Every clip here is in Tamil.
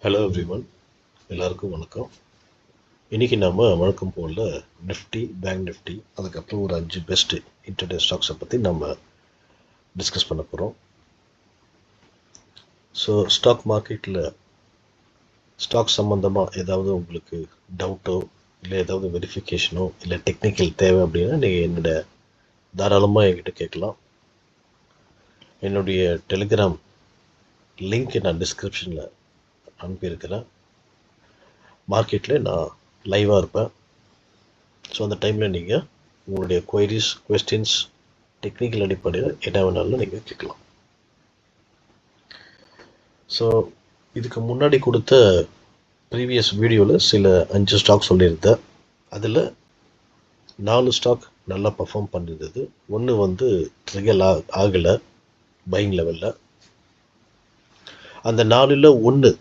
ஹலோ எவ்ரிவன், எல்லாருக்கும் வணக்கம். இன்றைக்கி நம்ம வழக்கம் போல் நிஃப்டி, பேங்க் நிஃப்டி, அதுக்கப்புறம் ஒரு 5 பெஸ்ட்டு இன்டர்டே ஸ்டாக்ஸை பற்றி நம்ம டிஸ்கஸ் பண்ண போகிறோம். ஸோ ஸ்டாக் மார்க்கெட்டில் ஸ்டாக் சம்மந்தமாக ஏதாவது உங்களுக்கு டவுட்டோ இல்லை ஏதாவது வெரிஃபிகேஷனோ இல்லை டெக்னிக்கல் தேவை அப்படின்னா நீங்கள் என்னோட தாராளமாக என்கிட்ட கேட்கலாம். என்னுடைய டெலிகிராம் லிங்க் நான் டிஸ்கிரிப்ஷனில் அனுப்பியிருக்கிறேன். மார்க்கெட்டில் நான் லைவாக இருப்பேன். ஸோ அந்த டைமில் நீங்கள் உங்களுடைய கொஸ்டின்ஸ் டெக்னிக்கல் அடிப்படையில் என்ன வேணாலும் நீங்கள் கேட்கலாம். ஸோ இதுக்கு முன்னாடி கொடுத்த ப்ரீவியஸ் வீடியோவில் சில 5 ஸ்டாக் சொல்லியிருந்தேன். அதில் 4 ஸ்டாக் நல்லா பர்ஃபார்ம் பண்ணியிருந்தது. ஒன்று வந்து ட்ரிகல் ஆகலை பையிங் லெவலில். அந்த 4ல் 1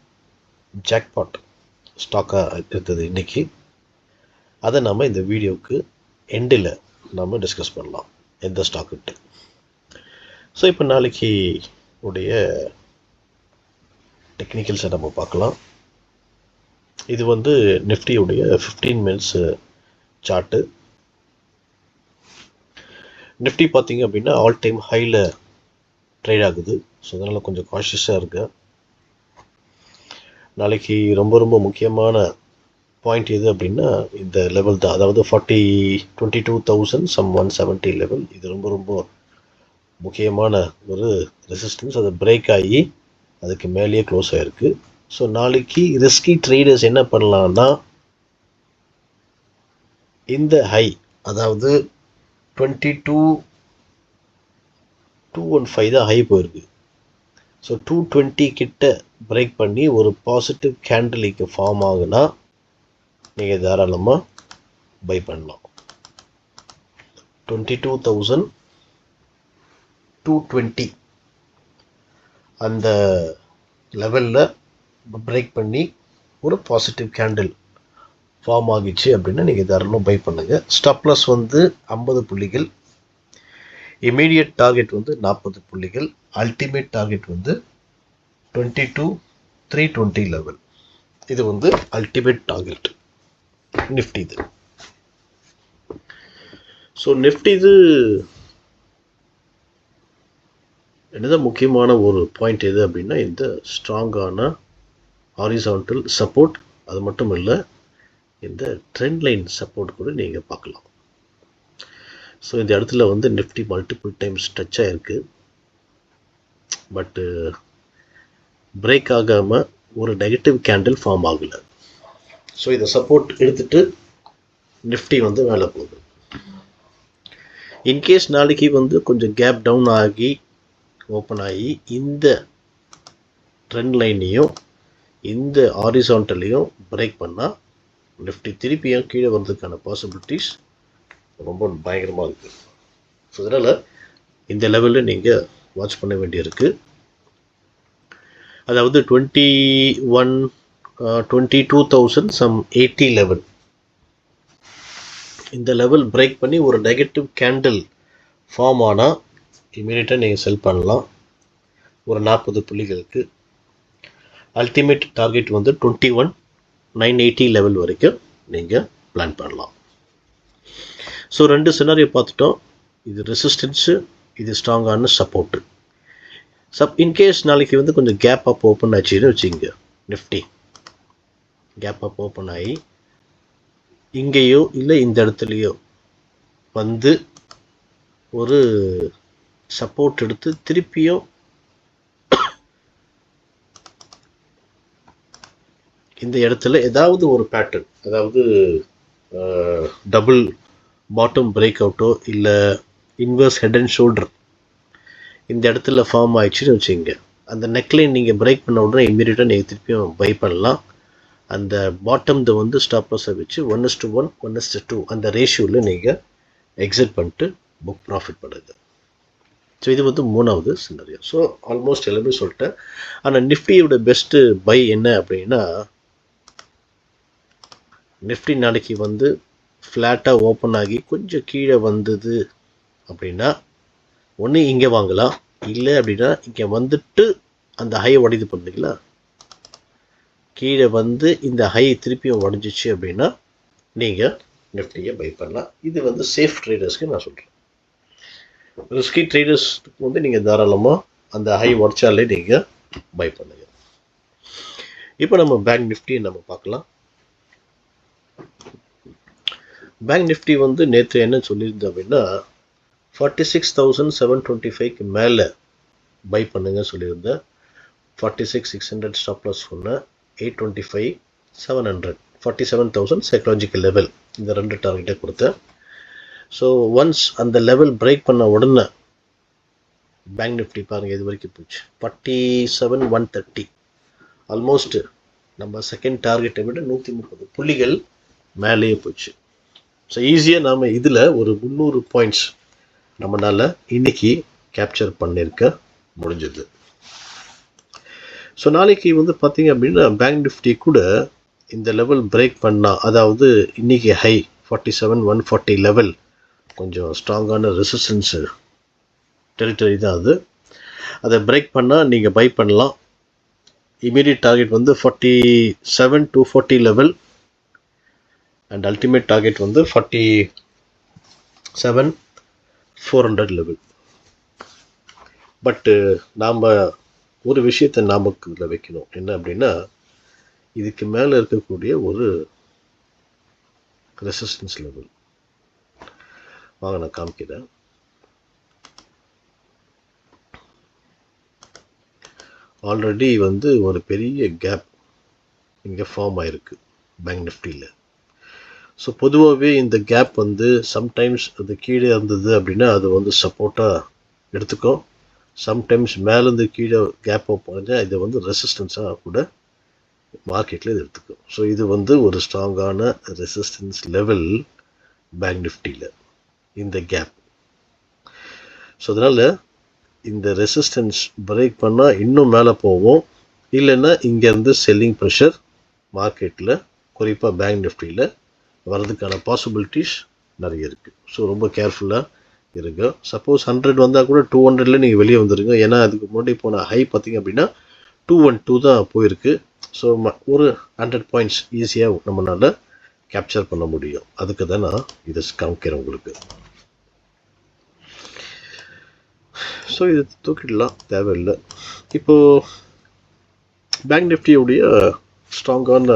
ஜாக்பாட் ஸ்டாக்காக இருந்தது இன்றைக்கி. அதை நம்ம இந்த வீடியோவுக்கு எண்டில் நம்ம டிஸ்கஸ் பண்ணலாம் எந்த ஸ்டாக்குன்ட்டு. ஸோ இப்போ நாளைக்கு உடைய டெக்னிக்கல்ஸை நம்ம பார்க்கலாம். இது வந்து நிஃப்டியுடைய 15 மினிட்ஸ் சார்ட்டு. நிஃப்டி பார்த்தீங்க அப்படின்னா ஆல் டைம் ஹையில் ட்ரேட் ஆகுது. ஸோ அதனால் கொஞ்சம் காஷியஸாக இருக்கு. நாளைக்கு ரொம்ப ரொம்ப முக்கியமான பாயிண்ட் எது அப்படின்னா இந்த லெவல் தான், அதாவது 22,170 லெவல். இது ரொம்ப ரொம்ப முக்கியமான ஒரு ரெசிஸ்டன்ஸ். அது பிரேக் ஆகி அதுக்கு மேலேயே க்ளோஸ் ஆகிருக்கு. ஸோ நாளைக்கு ரிஸ்கி ட்ரேடர்ஸ் என்ன பண்ணலான்னா இந்த ஹை, அதாவது 22,215 தான் ஹை போயிருக்கு. ஸோ 220 கிட்ட பிரேக் பண்ணி ஒரு பாசிட்டிவ் கேண்டிலுக்கு ஃபார்ம் ஆகுனா நீங்கள் தாராளமாக பை பண்ணலாம். 22,220 அந்த லெவலில் பிரேக் பண்ணி ஒரு பாசிட்டிவ் கேண்டில் ஃபார்ம் ஆகிடுச்சு அப்படின்னா நீங்கள் தாராளமாக பை பண்ணுங்கள். ஸ்டாப் லாஸ் வந்து 50 புள்ளிகள், இமீடியட் டார்கெட் வந்து 40 புள்ளிகள், அல்டிமேட் டார்கெட் வந்து 22,320 லெவல். இது வந்து அல்டிமேட் டார்கெட் நிஃப்டி இது. ஸோ நிஃப்டி இது என்னதான் முக்கியமான ஒரு பாயிண்ட் எது அப்படின்னா இந்த ஸ்ட்ராங்கான ஹாரிசான்டல் சப்போர்ட். அது மட்டும் இல்லை, இந்த ட்ரெண்ட் லைன் சப்போர்ட் கூட நீங்கள் பார்க்கலாம். ஸோ இந்த இடத்துல வந்து நிஃப்டி மல்டிபிள் டைம்ஸ் டச் ஆகிருக்கு. பட்டு பிரேக் ஆகாமல் ஒரு நெகட்டிவ் கேண்டில் ஃபார்ம் ஆகலை. ஸோ இதை சப்போர்ட் எடுத்துட்டு நிஃப்டி வந்து மேலே போகுது. இன்கேஸ் நாளைக்கு வந்து கொஞ்சம் கேப் டவுன் ஆகி ஓப்பன் ஆகி இந்த ட்ரெண்ட் லைனையும் இந்த ஹாரிசான்டலையும் பிரேக் பண்ணால் நிஃப்டி திருப்பியும் கீழே வர்றதுக்கான பாசிபிலிட்டிஸ் ரொம்ப பயங்கரமாக இருக்குது. ஸோ அதனால் இந்த லெவலில் நீங்கள் வாட்ச் பண்ண வேண்டியிருக்கு. அதாவது 22,080 லெவல், இந்த லெவல் பிரேக் பண்ணி ஒரு நெகட்டிவ் கேண்டில் ஃபார்ம் ஆனால் இமீடியட்டாக நீங்கள் செல் பண்ணலாம் ஒரு 40 புள்ளிகளுக்கு. அல்டிமேட் டார்கெட் வந்து 21,980 லெவல் வரைக்கும் நீங்கள் பிளான் பண்ணலாம். ஸோ 2 சினாரியோ பார்த்துட்டோம். இது ரெசிஸ்டன்ஸு, இது ஸ்ட்ராங்கான சப்போர்ட்டு. இன்கேஸ் நாளைக்கு வந்து கொஞ்சம் கேப் அப் ஓப்பன் ஆச்சுன்னு வச்சுங்க, நிஃப்டி கேப் அப் ஓப்பன் ஆகி இங்கேயோ இல்லை இந்த இடத்துலையோ வந்து ஒரு சப்போர்ட் எடுத்து திருப்பியும் இந்த இடத்துல ஏதாவது ஒரு பேட்டர்ன், அதாவது டபுள் பாட்டம் பிரேக் அவுட்டோ இல்லை இன்வர்ஸ் ஹெட் அண்ட் ஷோல்டர் இந்த இடத்துல ஃபார்ம் ஆயிடுச்சுன்னு வச்சுங்க, அந்த நெக்லைன் நீங்கள் பிரேக் பண்ண உடனே இம்மீடியட்டாக நீங்கள் திருப்பியும் பை பண்ணலாம். அந்த பாட்டம் வந்து ஸ்டாப் லாஸை வச்சு 1:1, 1:2 அந்த ரேஷியோவில் நீங்கள் எக்ஸிட் பண்ணிட்டு புக் ப்ராஃபிட் பண்ணுது. ஸோ இது வந்து 3வது சினாரியோ. ஸோ ஆல்மோஸ்ட் எல்லாமே சொல்லிட்டேன். ஆனால் நிஃப்டியோட பெஸ்ட்டு பை என்ன அப்படின்னா, நிஃப்டி நாளைக்கு வந்து ஃப்ளாட்டாக ஓப்பன் ஆகி கொஞ்சம் கீழே வந்தது அப்படின்னா ஒன்று இங்கே வாங்கலாம், இல்லை அப்படின்னா இங்கே வந்துட்டு அந்த ஹை உடைது பண்ணுறீங்களா, கீழே வந்து இந்த ஹை திருப்பியும் உடஞ்சிச்சு அப்படின்னா நீங்கள் நிஃப்டியை பை பண்ணலாம். இது வந்து சேஃப் ட்ரேடர்ஸ்க்கு நான் சொல்கிறேன். ரிஸ்கி ட்ரேடர்ஸ்க்கு வந்து நீங்கள் தாராளமாக அந்த ஹை உடச்சாலே நீங்கள் பை பண்ணுங்க. இப்போ நம்ம பேங்க் நிஃப்டியை நம்ம பார்க்கலாம். பேங்க் நிஃப்டி வந்து நேற்று என்ன சொல்லியிருந்தோம் அப்படின்னா 46,725க்கு மேலே பை பண்ணுங்க சொல்லியிருந்தேன். 46,600 ஸ்டாப் லாஸ் சொன்னேன். 825,700 47,000 சைக்காலஜிக்கல் லெவல், இந்த ரெண்டு டார்கெட்டை கொடுத்தேன். ஸோ ஒன்ஸ் அந்த லெவல் பிரேக் பண்ண உடனே பேங்க் நிஃப்டி பாருங்கள் இது வரைக்கும் போச்சு 47,130. ஆல்மோஸ்ட் நம்ம செகண்ட் டார்கெட்டை விட 130 புள்ளிகள் மேலேயே போச்சு. ஸோ ஈஸியாக நாம் இதில் ஒரு 300 பாயிண்ட்ஸ் நம்மளால் இன்னைக்கு கேப்சர் பண்ணியிருக்க முடிஞ்சது. ஸோ நாளைக்கு வந்து பார்த்தீங்க அப்படின்னா பேங்க் நிஃப்டி கூட இந்த லெவல் பிரேக் பண்ணால், அதாவது இன்னைக்கு ஹை 47,140 லெவல் கொஞ்சம் ஸ்ட்ராங்கான ரெசிஸ்டன்ஸ் டெரிட்டரி தான் அது. அதை பிரேக் பண்ணால் நீங்கள் பை பண்ணலாம். இமீடியட் டார்கெட் வந்து 47,240 லெவல் அண்ட் அல்டிமேட் டார்கெட் வந்து 47,400 லெவல். பட்டு நாம் ஒரு விஷயத்தை ஞாபகத்தில் வைக்கணும். என்ன அப்படின்னா, இதுக்கு மேலே இருக்கக்கூடிய ஒரு ரெசிஸ்டன்ஸ் லெவல் வாங்க நான் காமிக்கிறேன். ஆல்ரெடி வந்து ஒரு பெரிய கேப் இங்கே ஃபார்ம் ஆயிருக்கு பேங்க் நிஃப்டியில். ஸோ பொதுவாகவே இந்த கேப் வந்து சம்டைம்ஸ் அது கீழே இருந்தது அப்படின்னா அது வந்து சப்போர்ட்டாக எடுத்துக்கும். சம்டைம்ஸ் மேலேருந்து கீழே கேப் போனால் இதை வந்து ரெசிஸ்டன்ஸாக கூட மார்க்கெட்டில் இது எடுத்துக்கும். ஸோ இது வந்து ஒரு ஸ்ட்ராங்கான ரெசிஸ்டன்ஸ் லெவல் பேங்க் நிஃப்டியில் இந்த கேப். ஸோ அதனால் இந்த ரெசிஸ்டன்ஸ் பிரேக் பண்ணால் இன்னும் மேலே போவோம். இல்லைன்னா இங்கேருந்து செல்லிங் ப்ரெஷர் மார்க்கெட்டில் குறிப்பாக பேங்க் நிஃப்டியில் வர்றதுக்கான பாசிபிலிட்டிஸ் நிறைய இருக்குது. ஸோ ரொம்ப கேர்ஃபுல்லாக இருங்க. சப்போஸ் 100 வந்தால் கூட 200ல் நீங்கள் வெளியே வந்துடுங்க. ஏன்னா அதுக்கு முன்னாடி போன ஹை பார்த்திங்க அப்படின்னா 212 தான் போயிருக்கு. ஸோ ஒரு 100 பாயிண்ட்ஸ் ஈஸியாக நம்மளால் கேப்சர் பண்ண முடியும். அதுக்கு தான் நான் இதை காமிக்கிறேன் உங்களுக்கு. ஸோ இது தூக்கிடலாம், தேவையில்லை. இப்போது பேங்க் நிஃப்டியோடைய ஸ்ட்ராங்கான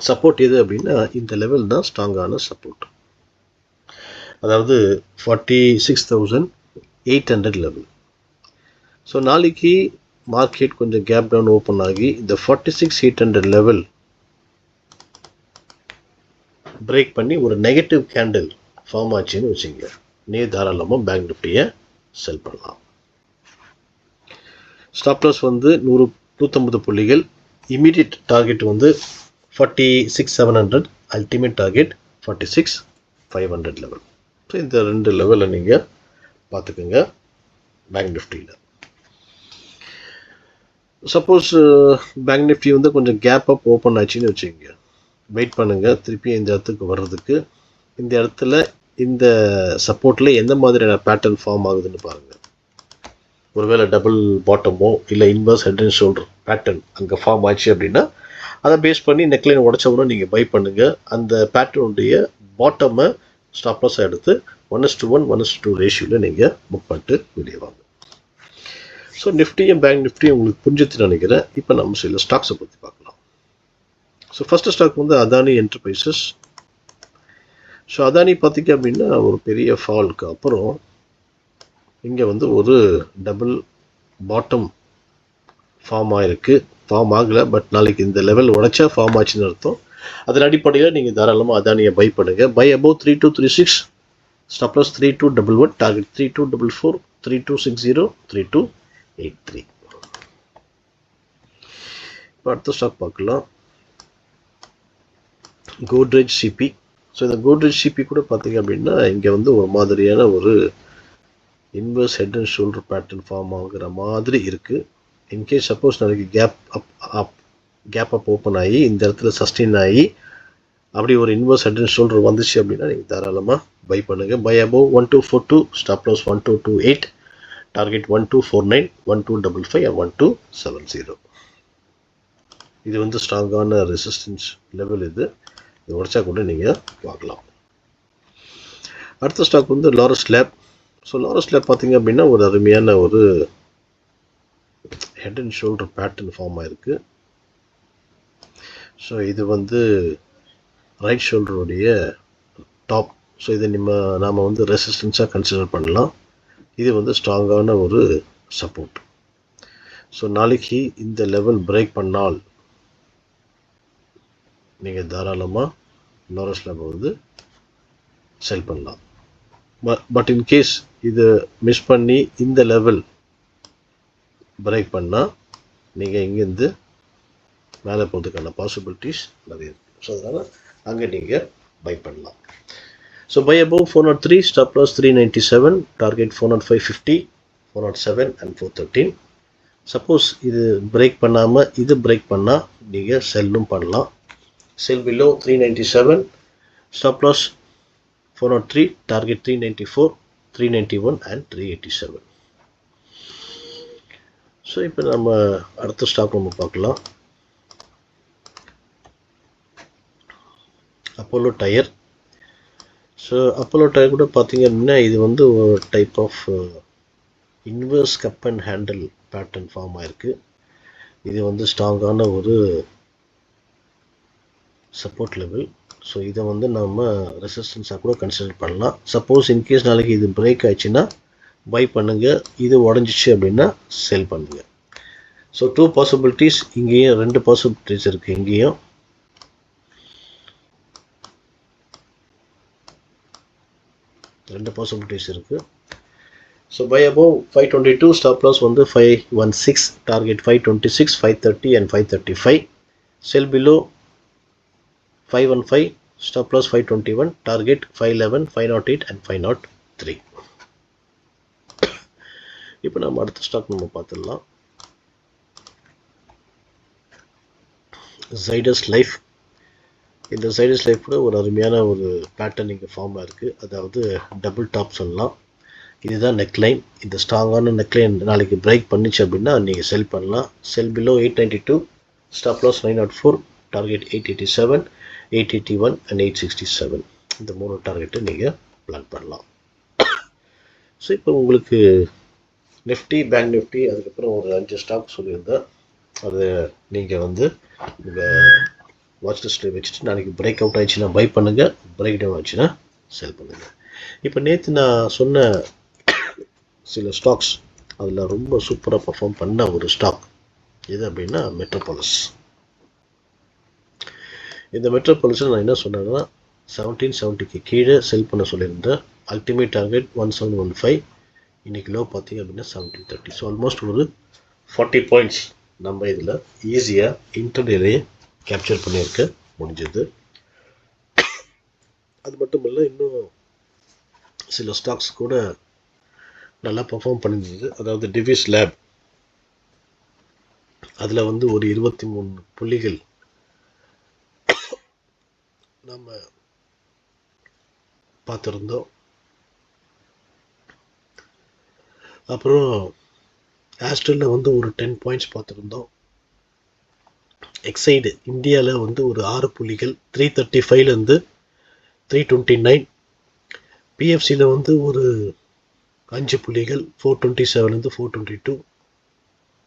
சப்போர்ட் எது அப்படின்னா இந்த லெவல் தான் ஸ்ட்ராங்கான சப்போர்ட். அதாவது 46,800 லெவல். ஸோ நாளைக்கு மார்க்கெட் கொஞ்சம் கேப் டவுன் ஓப்பன் ஆகி இந்த 46,800 லெவல் பிரேக் பண்ணி ஒரு நெகட்டிவ் கேண்டில் ஃபார்ம் ஆச்சுன்னு வச்சுங்க, நீ தாராளமாக பேங்க் நிஃப்டியை செல் பண்ணலாம். ஸ்டாப் லாஸ் வந்து 150 புள்ளிகள். இமீடியட் டார்கெட் வந்து 46,700, அல்டிமேட் டார்கெட் 46,500 லெவல். ஸோ இந்த ரெண்டு லெவலில் நீங்கள் பார்த்துக்கோங்க பேங்க் நிஃப்டியில். சப்போஸ் பேங்க் நிஃப்டி வந்து கொஞ்சம் கேப் அப் ஓப்பன் ஆச்சுன்னு வச்சுக்கோங்க, வெயிட் பண்ணுங்கள் திருப்பி இந்த இடத்துக்கு வர்றதுக்கு. இந்த இடத்துல இந்த சப்போர்ட்டில் எந்த மாதிரியான பேட்டர்ன் ஃபார்ம் ஆகுதுன்னு பாருங்கள். ஒருவேளை டபுள் பாட்டமோ இல்லை inverse head and shoulder pattern அங்கே ஃபார்ம் ஆச்சு அப்படின்னா அதை பேஸ் பண்ணி நெக்லைன் உடச்சவொன்னே நீங்கள் பை பண்ணுங்கள். அந்த பேட்டர்னுடைய பாட்டமை ஸ்டாப் லாஸ் எடுத்து 1:1, 1:2 ரேஷியோவில் நீங்கள் புக் பண்ணிட்டு வெளியே வாங்க. ஸோ நிஃப்டியும் பேங்க் நிஃப்டியும் உங்களுக்கு புரிஞ்சுட்டு நினைக்கிறேன். இப்போ நம்ம சில ஸ்டாக்ஸை பற்றி பார்க்கலாம். ஸோ ஃபஸ்ட்டு ஸ்டாக் வந்து அதானி என்டர்பிரைசஸ். ஸோ அதானி பார்த்திங்க அப்படின்னா ஒரு பெரிய ஃபாலுக்கு அப்புறம் இங்கே வந்து ஒரு டபுள் பாட்டம் ஃபார்ம் ஆகிருக்கு. ஃபார்ம் ஆகலை, பட் நாளைக்கு இந்த லெவல் உடைச்சா ஃபார்ம் ஆச்சுன்னு அர்த்தம். அதன் அடிப்படையில் நீங்கள் தாராளமாக அதானியை பை பண்ணுங்கள். Buy above 3236, stop loss 3211, target 3244, 3260, 3283. இப்போ அடுத்த ஸ்டாக் பார்க்கலாம், கோத்ரேஜ் சிபி. ஸோ இந்த கோத்ரேஜ் சிபி கூட பார்த்தீங்க அப்படின்னா இங்கே வந்து ஒரு மாதிரியான ஒரு inverse head and shoulder pattern form ஆகுற மாதிரி இருக்குது. இன்கேஸ் சப்போஸ் நாளைக்கு கேப் அப் ஓப்பன் ஆகி இந்த இடத்துல சஸ்டெயின் ஆகி அப்படி ஒரு இன்வர்ஸ் ஹெட் அண்ட் ஷோல்டர் வந்துச்சு அப்படின்னா நீங்கள் தாராளமாக பை பண்ணுங்கள். Buy above 1242, stop loss 1228, target 1249, 1255 or 1270. இது வந்து ஸ்ட்ராங்கான ரெசிஸ்டன்ஸ் லெவல். இது உடைச்சா கூட நீங்கள் பார்க்கலாம். அடுத்த ஸ்டாக் வந்து லாரஸ் லேப். ஸோ லாரஸ் லேப் பார்த்தீங்க அப்படின்னா ஒரு அருமையான ஒரு head and shoulder pattern form ஆயிருக்கு. ஸோ இது வந்து ரைட் ஷோல்டருடைய டாப். ஸோ இதை நாம் வந்து ரெசிஸ்டன்ஸாக கன்சிடர் பண்ணலாம். இது வந்து ஸ்ட்ராங்கான ஒரு சப்போர்ட். ஸோ நாளைக்கு இந்த லெவல் பிரேக் பண்ணால் நீங்கள் தாராளமாக லாரஸ் லேப் வந்து செல் பண்ணலாம். பட் இன்கேஸ் இது மிஸ் பண்ணி இந்த லெவல் பிரேக் பண்ணால் நீங்கள் இங்கேருந்து மேலே போகிறதுக்கான பாசிபிலிட்டிஸ் நிறைய இருக்குது. ஸோ அதனால் அங்கே நீங்கள் பை பண்ணலாம். So buy above 403, stop loss 397, target 405.50, 407 and 413. Suppose இது பிரேக் பண்ணாமல் இது பிரேக் பண்ணால் நீங்கள் செல்லும் பண்ணலாம். Sell below 397, stop loss 403, target 394, 391 and 387. So இப்போ நம்ம அடுத்த ஸ்டாக் நம்ம பார்க்கலாம். அப்போலோ டயர். ஸோ அப்போலோ டயர் கூட பார்த்தீங்க அப்படின்னா இது வந்து ஒரு type of inverse cup and handle pattern form ஆயிருக்கு. இது வந்து ஸ்ட்ராங்கான ஒரு சப்போர்ட் லெவல். ஸோ இதை வந்து நம்ம ரெசிஸ்டன்ஸாக கூட கன்சிடர் பண்ணலாம். சப்போஸ் இன்கேஸ் நாளைக்கு இது பிரேக் ஆயிடுச்சுன்னா பை பண்ணுங்கள். இது உடஞ்சிச்சு அப்படின்னா செல் பண்ணுங்கள். ஸோ 2 பாசிபிலிட்டிஸ், இங்கேயும் 2 பாசிபிலிட்டிஸ் இருக்குது. இங்கேயும் ரெண்டு பாசிபிலிட்டிஸ் இருக்குது. So buy above 522, stop loss வந்து 516, target 526, 530 and 535. Sell below 515, stop loss 521, target 511, 508 and 503. இப்போ நம்ம அடுத்த ஸ்டாக் நம்ம பார்த்துடலாம். Zydus life. இந்த ஜைடஸ் லைஃப் கூட ஒரு அருமையான ஒரு பேட்டர்ன் இங்கே ஃபார்மாக இருக்குது. அதாவது டபுள் டாப் சொல்லலாம். இதுதான் நெக்லைன். இந்த ஸ்ட்ராங்கான நெக்லைன் நாளைக்கு பிரேக் பண்ணிச்சு அப்படின்னா நீங்கள் செல் பண்ணலாம். Sell below 892, stop loss 904, target 887, 881 and 867. இந்த 3 டார்கெட்டை நீங்கள் பிளான் பண்ணலாம். ஸோ இப்போ உங்களுக்கு நிஃப்டி, பேங்க் நிஃப்டி, அதுக்கப்புறம் ஒரு 5 ஸ்டாக் சொல்லியிருந்தேன். அது நீங்கள் வந்து உங்கள் வாட்ச் லிஸ்ட்டில் வச்சுட்டு நாளைக்கு பிரேக் அவுட் ஆயிடுச்சுன்னா பை பண்ணுங்கள், பிரேக் டவுன் ஆச்சுன்னா செல் பண்ணுங்கள். இப்போ நேற்று நான் சொன்ன சில ஸ்டாக்ஸ் அதில் ரொம்ப சூப்பராக பர்ஃபார்ம் பண்ண ஒரு ஸ்டாக் எது அப்படின்னா மெட்ரோபாலிஸ். இந்த மெட்ரோபாலிஸில் நான் என்ன சொன்னேன்னா 1770க்கு கீழே செல் பண்ண சொல்லியிருந்தேன். Ultimate target 1715. இன்றைக்கி லோ பார்த்தீங்க அப்படின்னா 1730. ஸோ ஆல்மோஸ்ட் ஒரு 40 பாயிண்ட்ஸ் நம்ம இதில் ஈஸியாக இன்டர்டேலேயே கேப்சர் பண்ணியிருக்க முடிஞ்சது. அது மட்டும் இல்லை, இன்னும் சில ஸ்டாக்ஸ் கூட நல்லா பர்ஃபார்ம் பண்ணியிருந்தது. அதாவது டிவிஸ் லேப், அதில் வந்து ஒரு 23 புள்ளிகள் நம்ம பார்த்துருந்தோம். அப்புறம் ஆஸ்ட்ரலில் வந்து ஒரு 10 பாயிண்ட்ஸ் பார்த்துருந்தோம். எக்ஸைடு இந்தியாவில் வந்து ஒரு 6 புள்ளிகள் 335லேருந்து 329. பிஎஃப்சியில் வந்து ஒரு 5 புள்ளிகள் 427லேருந்து 422.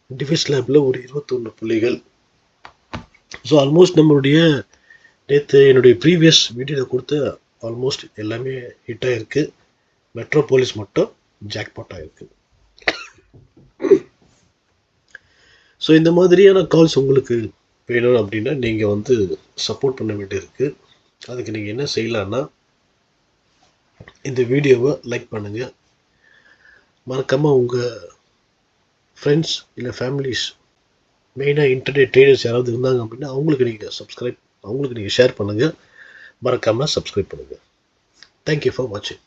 டிவிஸ் லேபில் ஒரு 21 புள்ளிகள். ஸோ ஆல்மோஸ்ட் நம்மளுடைய நேற்று என்னுடைய ப்ரீவியஸ் வீடியோவில் கொடுத்த ஆல்மோஸ்ட் எல்லாமே ஹிட் ஆகிருக்கு. மெட்ரோபாலிஸ் மட்டும் ஜாக்பாட் ஆகிருக்கு. ஸோ இந்த மாதிரியான கால்ஸ் உங்களுக்கு வேணும் அப்படின்னா நீங்கள் வந்து சப்போர்ட் பண்ண வேண்டியிருக்கு. அதுக்கு நீங்கள் என்ன செய்யலான்னா இந்த வீடியோவை லைக் பண்ணுங்கள், மறக்காமல் உங்கள் ஃப்ரெண்ட்ஸ் இல்லை ஃபேமிலிஸ், மெயினாக இன்டர்டே ட்ரேடர்ஸ் யாராவது இருந்தாங்க அப்படின்னா அவங்களுக்கு நீங்கள் ஷேர் பண்ணுங்கள், மறக்காமல் சப்ஸ்கிரைப் பண்ணுங்கள். தேங்க்யூ ஃபார் வாட்சிங்.